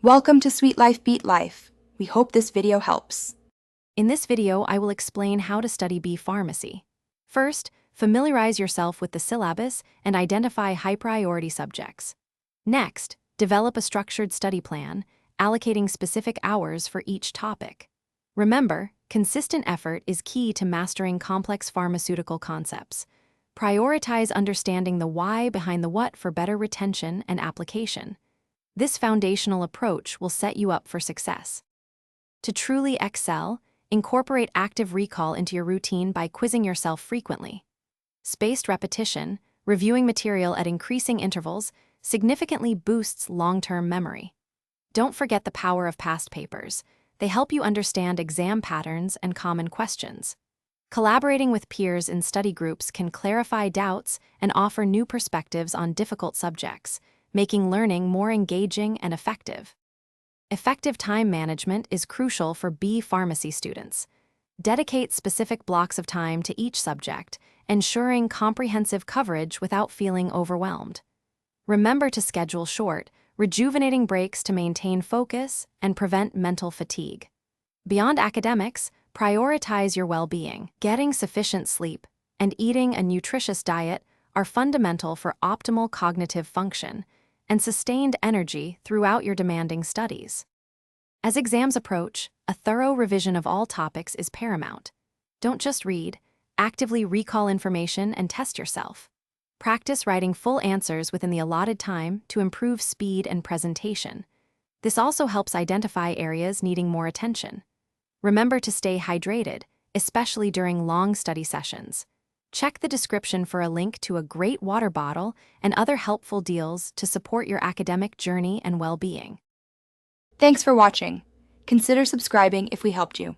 Welcome to Sweet Life Beat Life. We hope this video helps. In this video, I will explain how to study bee pharmacy. First, familiarize yourself with the syllabus and identify high-priority subjects. Next, develop a structured study plan, allocating specific hours for each topic. Remember, consistent effort is key to mastering complex pharmaceutical concepts. Prioritize understanding the why behind the what for better retention and application. This foundational approach will set you up for success. To truly excel, incorporate active recall into your routine by quizzing yourself frequently. Spaced repetition, reviewing material at increasing intervals, significantly boosts long-term memory. Don't forget the power of past papers. They help you understand exam patterns and common questions. Collaborating with peers in study groups can clarify doubts and offer new perspectives on difficult subjects, making learning more engaging and effective. Effective time management is crucial for bee pharmacy students. Dedicate specific blocks of time to each subject, ensuring comprehensive coverage without feeling overwhelmed. Remember to schedule short, rejuvenating breaks to maintain focus and prevent mental fatigue. Beyond academics, prioritize your well-being. Getting sufficient sleep and eating a nutritious diet are fundamental for optimal cognitive function and sustained energy throughout your demanding studies. As exams approach, a thorough revision of all topics is paramount. Don't just read, actively recall information and test yourself. Practice writing full answers within the allotted time to improve speed and presentation. This also helps identify areas needing more attention. Remember to stay hydrated, especially during long study sessions. Check the description for a link to a great water bottle and other helpful deals to support your academic journey and well-being. Thanks for watching. Consider subscribing if we helped you.